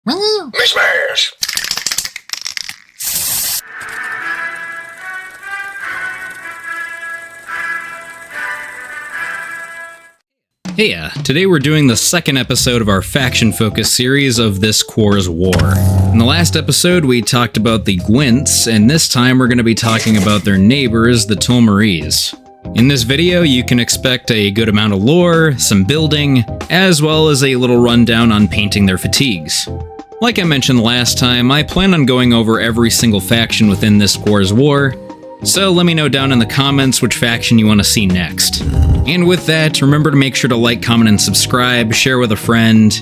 Smash! Hey, today we're doing the second episode of our faction-focused series of this Quar's War. In the last episode, we talked about the Gwents, and this time we're going to be talking about their neighbors, the Toulmorese. In this video, you can expect a good amount of lore, some building, as well as a little rundown on painting their fatigues. Like I mentioned last time, I plan on going over every single faction within this Quar's War, so let me know down in the comments which faction you want to see next. And with that, remember to make sure to like, comment, and subscribe, share with a friend,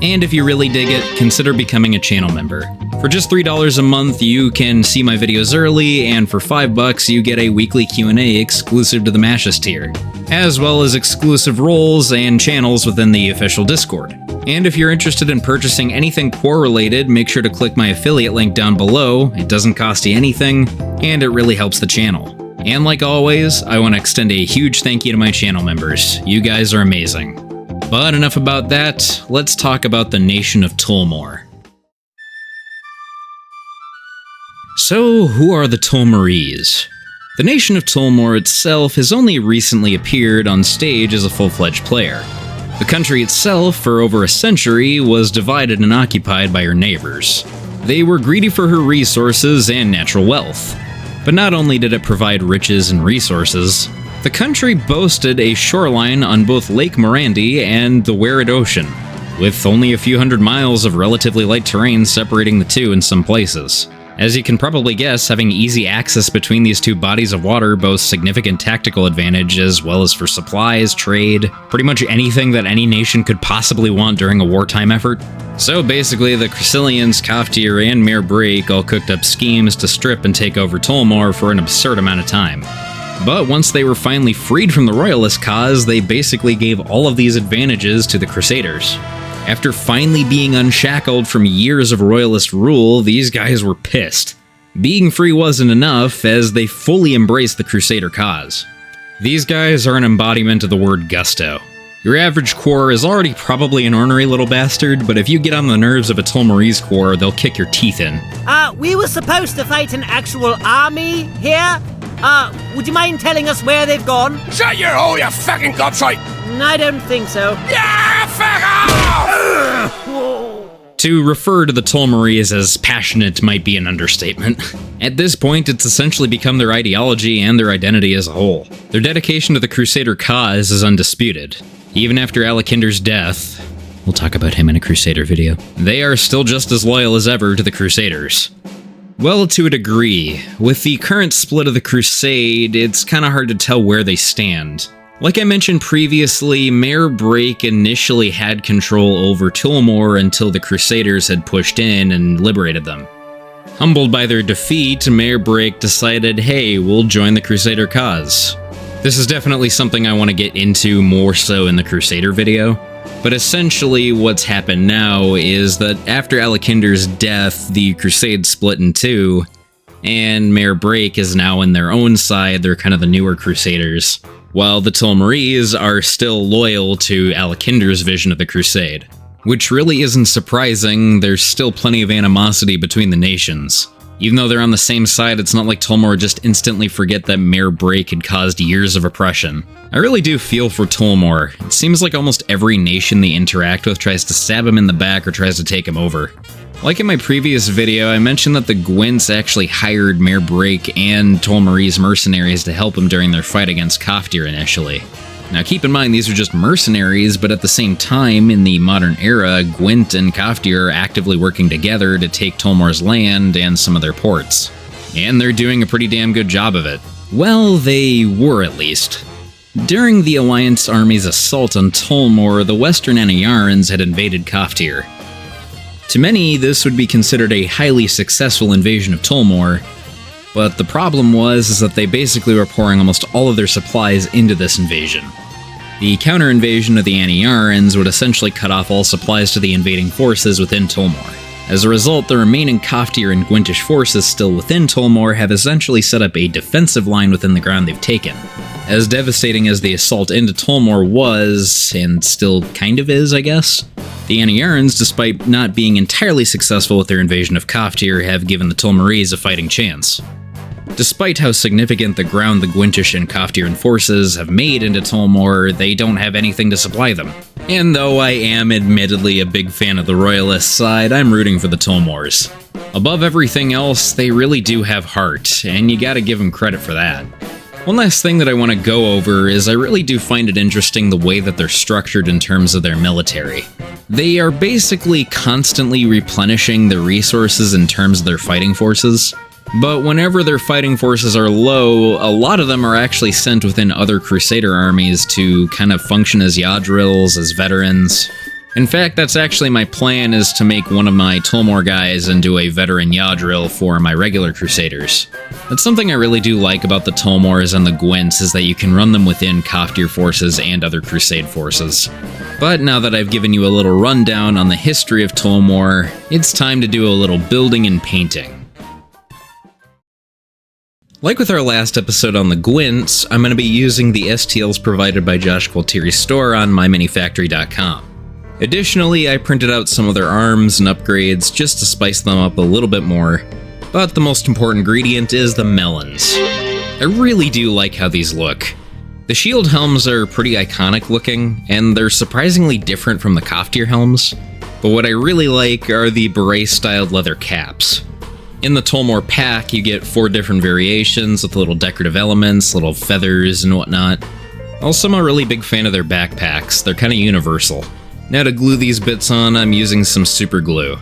and if you really dig it, consider becoming a channel member. For just $3 a month, you can see my videos early, and for $5 you get a weekly Q&A exclusive to the Mashes tier, as well as exclusive roles and channels within the official Discord. And if you're interested in purchasing anything Quar related, make sure to click my affiliate link down below. It doesn't cost you anything, and it really helps the channel. And like always, I want to extend a huge thank you to my channel members. You guys are amazing. But enough about that, let's talk about the nation of Toulmore. So, who are the Toulmorese? The nation of Toulmore itself has only recently appeared on stage as a full-fledged player. The country itself, for over a century, was divided and occupied by her neighbors. They were greedy for her resources and natural wealth. But not only did it provide riches and resources, the country boasted a shoreline on both Lake Morandi and the Werid Ocean, with only a few hundred miles of relatively light terrain separating the two in some places. As you can probably guess, having easy access between these two bodies of water boasts significant tactical advantage, as well as for supplies, trade, pretty much anything that any nation could possibly want during a wartime effort. So basically, the Crescilians, Kaftir, and Mere Break all cooked up schemes to strip and take over Toulmore for an absurd amount of time. But once they were finally freed from the Royalist cause, they basically gave all of these advantages to the Crusaders. After finally being unshackled from years of Royalist rule, these guys were pissed. Being free wasn't enough, as they fully embraced the Crusader cause. These guys are an embodiment of the word gusto. Your average Quar is already probably an ornery little bastard, but if you get on the nerves of a Toulmorese Quar, they'll kick your teeth in. We were supposed to fight an actual army here? Would you mind telling us where they've gone? Shut your hole, you fucking gobshite! I don't think so. Yeah, fuck off! To refer to the Toulmorese as passionate might be an understatement. At this point, it's essentially become their ideology and their identity as a whole. Their dedication to the Crusader cause is undisputed. Even after Alakinder's death, we'll talk about him in a Crusader video, they are still just as loyal as ever to the Crusaders. Well, to a degree. With the current split of the Crusade, it's kinda hard to tell where they stand. Like I mentioned previously, Mere Break initially had control over Toulmore until the Crusaders had pushed in and liberated them. Humbled by their defeat, Mere Break decided, hey, we'll join the Crusader cause. This is definitely something I want to get into more so in the Crusader video, but essentially what's happened now is that after Alakinder's death, the Crusade split in two, and Mere Break is now in their own side. They're kind of the newer Crusaders, while the Toulmorese are still loyal to Alakinder's vision of the Crusade. Which really isn't surprising, there's still plenty of animosity between the nations. Even though they're on the same side, it's not like Toulmore just instantly forget that Mere Break had caused years of oppression. I really do feel for Toulmore. It seems like almost every nation they interact with tries to stab him in the back or tries to take him over. Like in my previous video, I mentioned that the Gwents actually hired Mere Break and Toulmorese mercenaries to help them during their fight against Kaftir initially. Now keep in mind these are just mercenaries, but at the same time, in the modern era, Gwent and Kaftir are actively working together to take Toulmore's land and some of their ports. And they're doing a pretty damn good job of it. Well, they were at least. During the Alliance Army's assault on Toulmore, the Western Anayarans had invaded Kaftir. To many, this would be considered a highly successful invasion of Toulmore, but the problem was that they basically were pouring almost all of their supplies into this invasion. The counter-invasion of the Anayarans would essentially cut off all supplies to the invading forces within Toulmore. As a result, the remaining Kaftir and Gwentish forces still within Toulmore have essentially set up a defensive line within the ground they've taken. As devastating as the assault into Toulmore was, and still kind of is, I guess, The Aniarans, despite not being entirely successful with their invasion of Koftir, have given the Toulmorese a fighting chance. Despite how significant the ground the Gwyntish and Koftiran forces have made into Toulmore, they don't have anything to supply them. And though I am admittedly a big fan of the Royalist side, I'm rooting for the Toulmores. Above everything else, they really do have heart, and you gotta give them credit for that. One last thing that I want to go over is I really do find it interesting the way that they're structured in terms of their military. They are basically constantly replenishing the resources in terms of their fighting forces. But whenever their fighting forces are low, a lot of them are actually sent within other Crusader armies to kind of function as Yadrils, as veterans. In fact, that's actually my plan, is to make one of my Toulmore guys into a veteran Yadril for my regular Crusaders. That's something I really do like about the Toulmores and the Gwents, is that you can run them within Koftir forces and other Crusade forces. But now that I've given you a little rundown on the history of Toulmore, it's time to do a little building and painting. Like with our last episode on the Gwents, I'm going to be using the STLs provided by Josh Gualtieri's store on myminifactory.com. Additionally, I printed out some of their arms and upgrades just to spice them up a little bit more, but the most important ingredient is the melons. I really do like how these look. The shield helms are pretty iconic looking, and they're surprisingly different from the Koftir helms, but what I really like are the beret-styled leather caps. In the Toulmore pack, you get 4 different variations with little decorative elements, little feathers and whatnot. Also, I'm a really big fan of their backpacks. They're kind of universal. Now to glue these bits on, I'm using some super glue.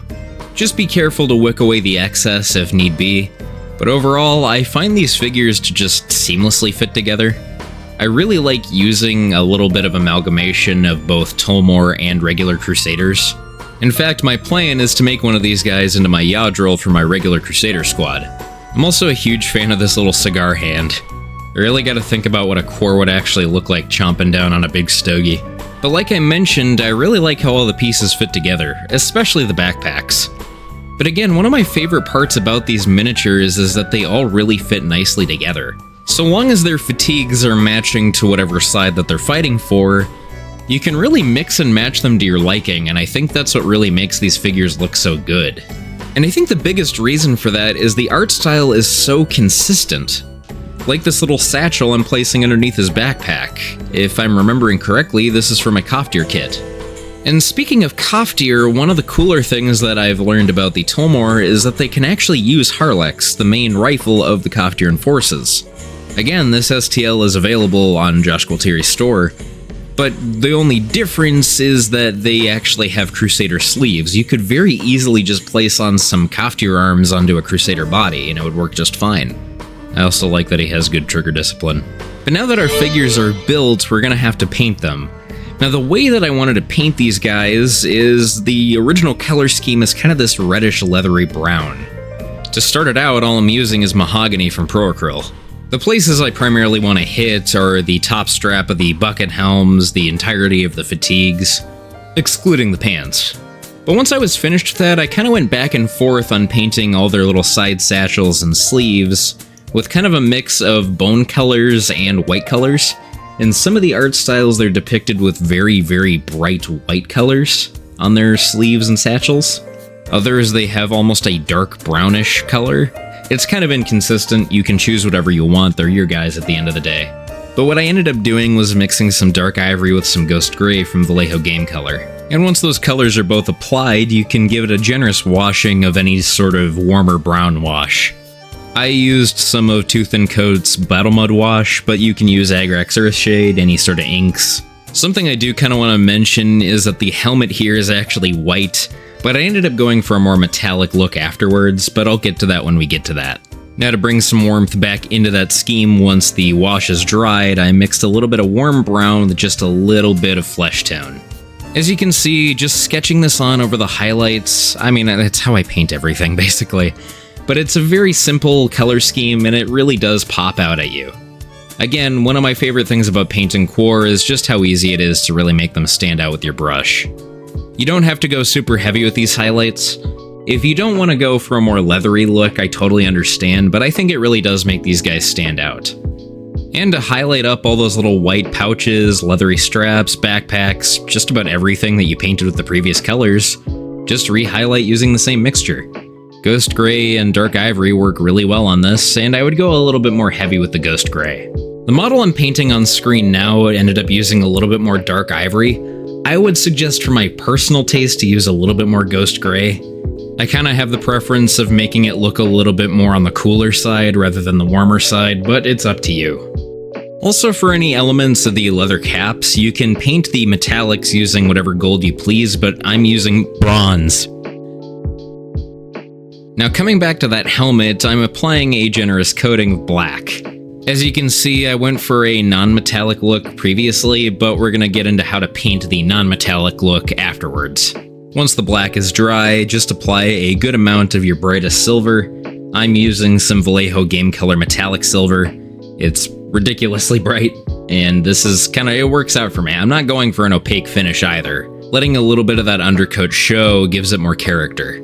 Just be careful to wick away the excess if need be, but overall, I find these figures to just seamlessly fit together. I really like using a little bit of amalgamation of both Toulmore and regular Crusaders. In fact, my plan is to make one of these guys into my Yadril for my regular Crusader squad. I'm also a huge fan of this little cigar hand. I really gotta think about what a Quar would actually look like chomping down on a big stogie. But like I mentioned, I really like how all the pieces fit together, especially the backpacks. But again, one of my favorite parts about these miniatures is that they all really fit nicely together. So long as their fatigues are matching to whatever side that they're fighting for, you can really mix and match them to your liking, and I think that's what really makes these figures look so good. And I think the biggest reason for that is the art style is so consistent. Like this little satchel I'm placing underneath his backpack. If I'm remembering correctly, this is from a Koftir kit. And speaking of Koftir, one of the cooler things that I've learned about the Toulmore is that they can actually use Harlex, the main rifle of the Koftiran forces. Again, this STL is available on Josh Gualtieri's store, but the only difference is that they actually have Crusader sleeves. You could very easily just place on some Koftir arms onto a Crusader body, and it would work just fine. I also like that he has good trigger discipline. But now that our figures are built, we're gonna have to paint them. Now the way that I wanted to paint these guys is the original color scheme is kind of this reddish leathery brown. To start it out, all I'm using is mahogany from Proacryl. The places I primarily want to hit are the top strap of the bucket helms, the entirety of the fatigues, excluding the pants. But once I was finished with that, I kind of went back and forth on painting all their little side satchels and sleeves, with kind of a mix of bone colors and white colors. In some of the art styles, they're depicted with very, very bright white colors on their sleeves and satchels. Others, they have almost a dark brownish color. It's kind of inconsistent, you can choose whatever you want, they're your guys at the end of the day. But what I ended up doing was mixing some dark ivory with some ghost gray from Vallejo Game Color. And once those colors are both applied, you can give it a generous washing of any sort of warmer brown wash. I used some of Tooth & Coat's Battle Mud Wash, but you can use Agrax Earthshade, any sort of inks. Something I do kind of want to mention is that the helmet here is actually white, but I ended up going for a more metallic look afterwards, but I'll get to that when we get to that. Now to bring some warmth back into that scheme once the wash is dried, I mixed a little bit of warm brown with just a little bit of flesh tone. As you can see, just sketching this on over the highlights, I mean, that's how I paint everything, basically. But it's a very simple color scheme, and it really does pop out at you. Again, one of my favorite things about painting Quar is just how easy it is to really make them stand out with your brush. You don't have to go super heavy with these highlights. If you don't want to go for a more leathery look, I totally understand, but I think it really does make these guys stand out. And to highlight up all those little white pouches, leathery straps, backpacks, just about everything that you painted with the previous colors, just re-highlight using the same mixture. Ghost Gray and Dark Ivory work really well on this, and I would go a little bit more heavy with the Ghost Gray. The model I'm painting on screen now ended up using a little bit more Dark Ivory. I would suggest for my personal taste to use a little bit more Ghost Gray. I kind of have the preference of making it look a little bit more on the cooler side rather than the warmer side, but it's up to you. Also, for any elements of the leather caps, you can paint the metallics using whatever gold you please, but I'm using bronze. Now coming back to that helmet, I'm applying a generous coating of black. As you can see, I went for a non-metallic look previously, but we're going to get into how to paint the non-metallic look afterwards. Once the black is dry, just apply a good amount of your brightest silver. I'm using some Vallejo Game Color Metallic Silver. It's ridiculously bright, and this is it works out for me. I'm not going for an opaque finish either. Letting a little bit of that undercoat show gives it more character.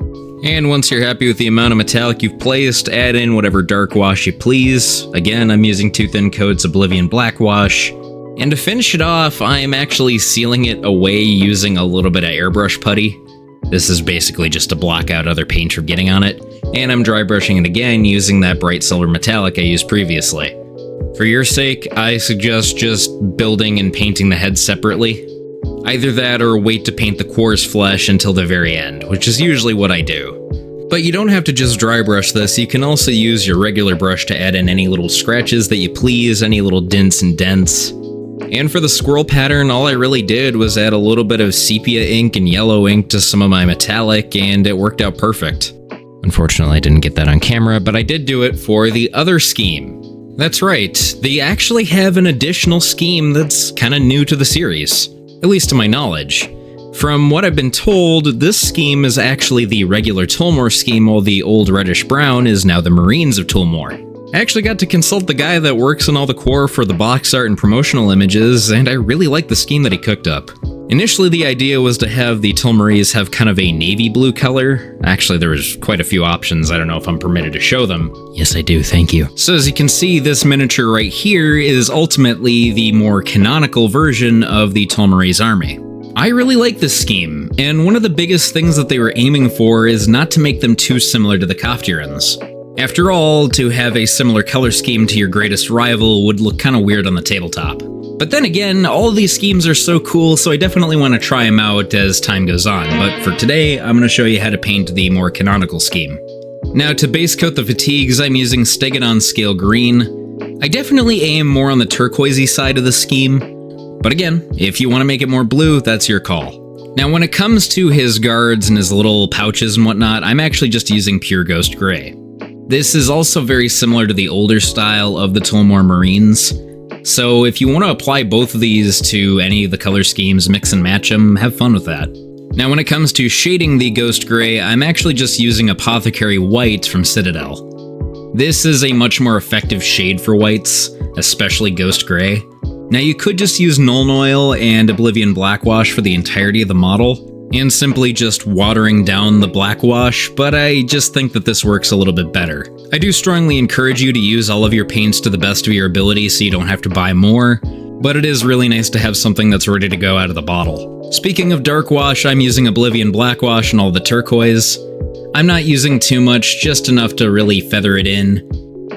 And once you're happy with the amount of metallic you've placed, add in whatever dark wash you please. Again, I'm using 2 thin coats Oblivion Black Wash. And to finish it off, I'm actually sealing it away using a little bit of airbrush putty. This is basically just to block out other paint from getting on it. And I'm dry brushing it again using that bright silver metallic I used previously. For your sake, I suggest just building and painting the head separately. Either that or wait to paint the Quar's flesh until the very end, which is usually what I do. But you don't have to just dry brush this, you can also use your regular brush to add in any little scratches that you please, any little dints and dents. And for the squirrel pattern, all I really did was add a little bit of sepia ink and yellow ink to some of my metallic, and it worked out perfect. Unfortunately, I didn't get that on camera, but I did do it for the other scheme. That's right, they actually have an additional scheme that's kinda new to the series, at least to my knowledge. From what I've been told, this scheme is actually the regular Toulmore scheme, while the old reddish brown is now the Marines of Toulmore. I actually got to consult the guy that works on all the Quar for the box art and promotional images, and I really like the scheme that he cooked up. Initially, the idea was to have the Toulmorese have kind of a navy blue color. Actually, there was quite a few options. I don't know if I'm permitted to show them. Yes, I do. Thank you. So as you can see, this miniature right here is ultimately the more canonical version of the Toulmorese army. I really like this scheme, and one of the biggest things that they were aiming for is not to make them too similar to the Kaftirans. After all, to have a similar color scheme to your greatest rival would look kinda weird on the tabletop. But then again, all of these schemes are so cool, so I definitely want to try them out as time goes on, but for today, I'm going to show you how to paint the more canonical scheme. Now, to base coat the fatigues, I'm using Stegodon Scale Green. I definitely aim more on the turquoisey side of the scheme, but again, if you want to make it more blue, that's your call. Now, when it comes to his guards and his little pouches and whatnot, I'm actually just using pure Ghost Gray. This is also very similar to the older style of the Toulmore Marines, so if you want to apply both of these to any of the color schemes, mix and match them, have fun with that. Now when it comes to shading the Ghost Gray, I'm actually just using Apothecary White from Citadel. This is a much more effective shade for whites, especially Ghost Gray. Now you could just use Nuln Oil and Oblivion Black Wash for the entirety of the model, and simply just watering down the black wash, but I just think that this works a little bit better. I do strongly encourage you to use all of your paints to the best of your ability so you don't have to buy more, but it is really nice to have something that's ready to go out of the bottle. Speaking of dark wash, I'm using Oblivion Black Wash and all the turquoise. I'm not using too much, just enough to really feather it in.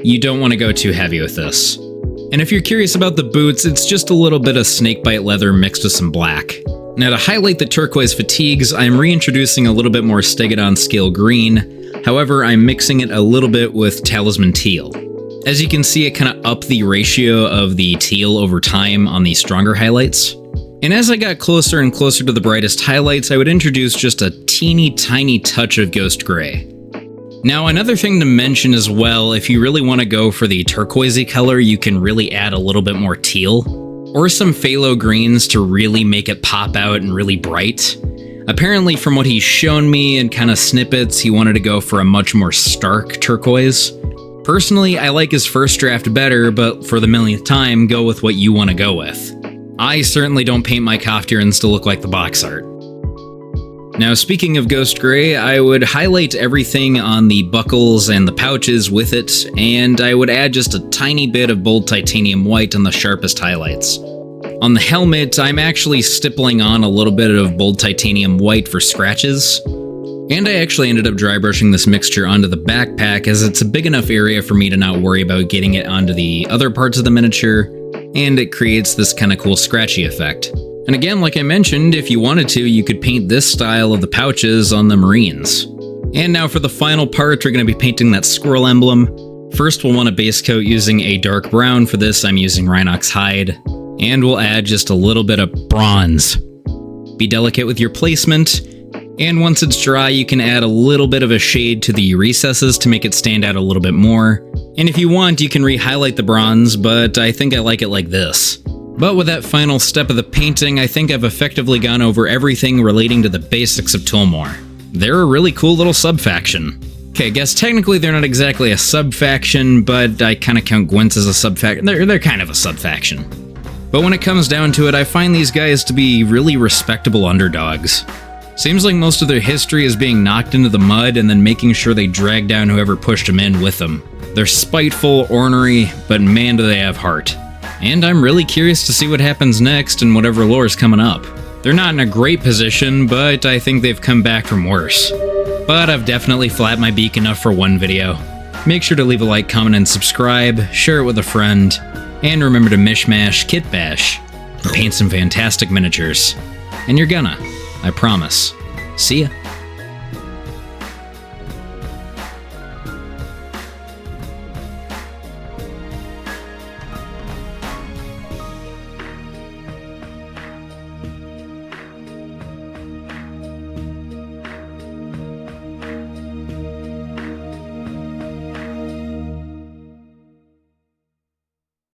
You don't want to go too heavy with this. And if you're curious about the boots, it's just a little bit of snakebite leather mixed with some black. Now to highlight the turquoise fatigues, I'm reintroducing a little bit more Stegodon Scale Green, however I'm mixing it a little bit with Talisman Teal. As you can see, it kind of upped the ratio of the teal over time on the stronger highlights. And as I got closer and closer to the brightest highlights, I would introduce just a teeny tiny touch of Ghost Gray. Now another thing to mention as well, if you really want to go for the turquoisey color, you can really add a little bit more teal, or some phthalo greens to really make it pop out and really bright. Apparently from what he's shown me in kind of snippets, he wanted to go for a much more stark turquoise. Personally, I like his first draft better, but for the millionth time, go with what you want to go with. I certainly don't paint my Kaftirans to look like the box art. Now, speaking of Ghost Gray, I would highlight everything on the buckles and the pouches with it, and I would add just a tiny bit of bold titanium white on the sharpest highlights. On the helmet, I'm actually stippling on a little bit of bold titanium white for scratches. And I actually ended up dry brushing this mixture onto the backpack, as it's a big enough area for me to not worry about getting it onto the other parts of the miniature, and it creates this kind of cool scratchy effect. And again, like I mentioned, if you wanted to, you could paint this style of the pouches on the Marines. And now for the final part, we're going to be painting that squirrel emblem. First, we'll want a base coat using a dark brown. For this, I'm using Rhinox hide. And we'll add just a little bit of bronze. Be delicate with your placement. And once it's dry, you can add a little bit of a shade to the recesses to make it stand out a little bit more. And if you want, you can re-highlight the bronze, but I think I like it like this. But with that final step of the painting, I think I've effectively gone over everything relating to the basics of Toulmore. They're a really cool little sub-faction. Okay, I guess technically they're not exactly a sub-faction, but I kind of count Gwents as a sub-faction. They're kind of a sub-faction. But when it comes down to it, I find these guys to be really respectable underdogs. Seems like most of their history is being knocked into the mud and then making sure they drag down whoever pushed them in with them. They're spiteful, ornery, but man do they have heart. And I'm really curious to see what happens next and whatever lore's coming up. They're not in a great position, but I think they've come back from worse. But I've definitely flapped my beak enough for one video. Make sure to leave a like, comment, and subscribe, share it with a friend, and remember to mishmash, kitbash, and paint some fantastic miniatures. And you're gonna, I promise. See ya.